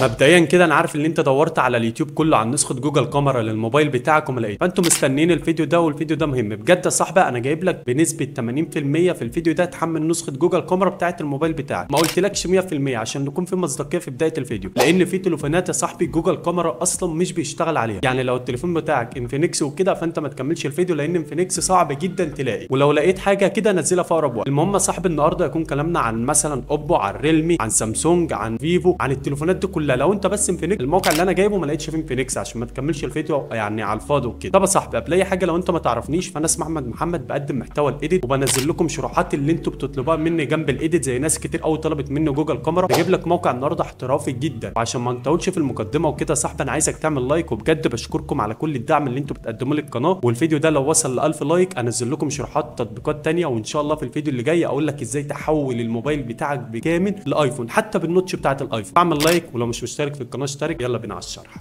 مبدئيا كده انا عارف ان انت دورت على اليوتيوب كله عن نسخه جوجل كاميرا للموبايل بتاعك وما لقيت، فانتوا مستنيين الفيديو ده، والفيديو ده مهم بجد يا صاحبي. انا جايب لك بنسبه 80% في الفيديو ده تحمل نسخه جوجل كاميرا بتاعه الموبايل بتاعك. ما قلتلكش 100% عشان نكون في مصداقيه في بدايه الفيديو، لان في تليفونات يا صاحبي جوجل كاميرا اصلا مش بيشتغل عليها. يعني لو التليفون بتاعك انفينكس وكده فانت ما تكملش الفيديو، لان انفينكس صعب جدا تلاقي، ولو لقيت حاجه كده نزلها في اقرب وقت. المهم يا صاحبي النهارده يكون كلامنا عن مثلا اوبو، عن ريلمي، عن سامسونج، عن فيفو، عن التليفونات دي كلها. لو انت بس انفينكس، الموقع اللي انا جايبه ما لقيتش فيه انفينكس عشان ما تكملش الفيديو يعني على الفاضي وكده. طب يا صاحبي قبل اي حاجه، لو انت ما تعرفنيش فانا اسمي احمد محمد، بقدم محتوى الايديت وبنزل لكم شروحات اللي انتوا بتطلبوها مني جنب الايديت، زي ناس كتير قوي طلبت مني جوجل كاميرا. بجيب لك موقع النهارده احترافي جدا، وعشان ما نطولش في المقدمه وكده يا صاحبي انا عايزك تعمل لايك، وبجد بشكركم على كل الدعم اللي انتوا بتقدموه للقناه. والفيديو ده لو وصل ل 1000 لايك انزل لكم شروحات تطبيقات ثانيه، وان شاء الله في الفيديو اللي جاي اقول لك ازاي تحول الموبايل بتاعك بكامل لايفون، حتى بالنوتش بتاعه الايفون. اعمل لايك، ولو مش مشترك في القناه اشترك. يلا بينا على الشرح.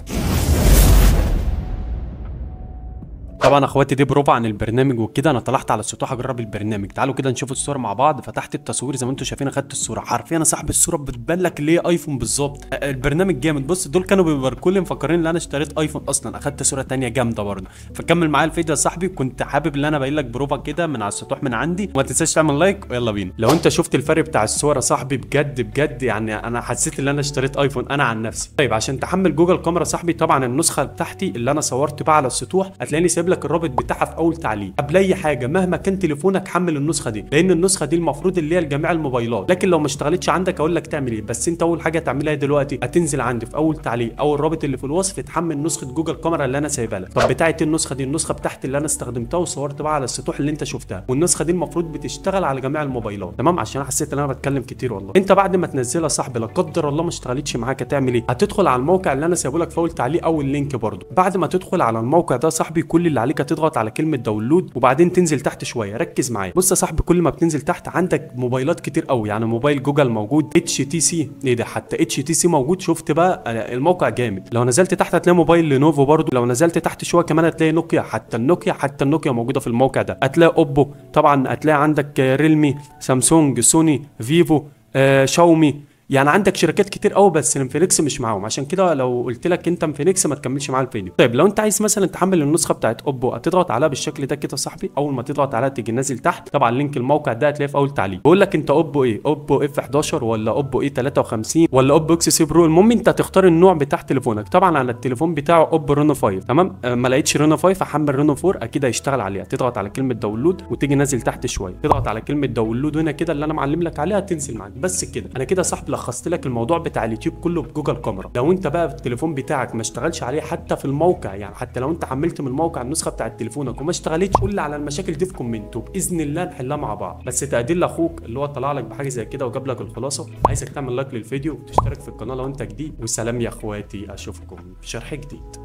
طبعا اخواتي دي بروفا عن البرنامج وكده. انا طلعت على السطوح اجرب البرنامج، تعالوا كده نشوف الصور مع بعض. فتحت التصوير زي ما انتم شايفين، اخدت الصوره حرفيا يا صاحبي الصوره بتبان لك اللي هي ايفون بالظبط. البرنامج جامد. بص دول كانوا بيباركوا لي مفكرين ان انا اشتريت ايفون اصلا. اخدت صوره ثانيه جامده برضه. فكمل معايا الفيديو يا صاحبي. كنت حابب ان انا ابين لك بروفا كده من على السطوح من عندي، وما تنساش تعمل لايك ويلا بينا. لو انت شفت الفرق بتاع الصور يا صاحبي بجد بجد يعني انا حسيت ان انا اشتريت ايفون انا عن نفسي. طيب عشان تحمل جوجل كاميرا يا صاحبي، طبعا النسخه بتاعتي اللي انا صورت بقى على السطوح هتلاقيني سايب لك الرابط بتاعها في اول تعليق. قبل اي حاجه مهما كان تليفونك حمل النسخه دي، لان النسخه دي المفروض اللي هي لجميع الموبايلات. لكن لو ما اشتغلتش عندك اقول لك تعمل ايه. بس انت اول حاجه تعملها دلوقتي هتنزل عندي في اول تعليق او الرابط اللي في الوصف تحمل نسخه جوجل كاميرا اللي انا سايبها لك. طب بتاعت النسخه دي، النسخه بتاعتي اللي انا استخدمتها وصورت بقى على السطوح اللي انت شفتها، والنسخه دي المفروض بتشتغل على جميع الموبايلات تمام. عشان انا حسيت ان انا بتكلم كتير والله. انت بعد ما تنزلها يا صاحبي لا قدر الله ما اشتغلتش معاك هتعمل ايه؟ هتدخل على الموقع اللي انا سايبه لك في اول تعليق او اللينك برده. بعد ما تدخل على الموقع ده يا صاحبي كل اللي عليك هتضغط على كلمه داونلود، وبعدين تنزل تحت شويه. ركز معايا. بص يا صاحبي كل ما بتنزل تحت عندك موبايلات كتير قوي. يعني موبايل جوجل موجود، اتش تي سي، ايه ده حتى اتش تي سي موجود. شفت بقى الموقع جامد. لو نزلت تحت هتلاقي موبايل لينوفو برده. لو نزلت تحت شويه كمان هتلاقي نوكيا، حتى النوكيا موجوده في الموقع ده. هتلاقي اوبو، طبعا هتلاقي عندك ريلمي، سامسونج، سوني، فيفو، شاومي. يعني عندك شركات كتير قوي بس انفينكس مش معاهم. عشان كده لو قلت لك انت انفينكس ما تكملش معايا الفيديو. طيب لو انت عايز مثلا تحمل النسخه بتاعت اوبو هتضغط عليها بالشكل ده كده يا صاحبي. اول ما تضغط عليها تيجي نازل تحت. طبعا لينك الموقع ده هتلاقيه في اول تعليق. بيقول لك انت اوبو ايه، اوبو اف 11 ولا اوبو اي 53 ولا اوبو اكس سي برو. المهم انت هتختار النوع بتاع تليفونك. طبعا على التليفون بتاعه اوبو رينو 5 تمام. ما لقيتش رينو 5 احمل رينو 4 اكيد هيشتغل عليها. تضغط على كلمه داونلود وتيجي نازل تحت شويه. تضغط على كلمه داونلود هنا كده اللي انا معلم لك عليها تنزل معاك. بس كده انا كده يا صاحبي لخصت لك الموضوع بتاع اليوتيوب كله بجوجل كاميرا. لو انت بقى التليفون بتاعك ما اشتغلش عليه حتى في الموقع، يعني حتى لو انت حملت من الموقع النسخه بتاعت تليفونك وما اشتغلتش، قول لي على المشاكل دي في كومنت وباذن الله نحلها مع بعض. بس تقدير لاخوك اللي هو طلع لك بحاجه زي كده وجاب لك الخلاصه. عايزك تعمل لايك للفيديو وتشترك في القناه لو انت جديد. وسلام يا اخواتي، اشوفكم في شرح جديد.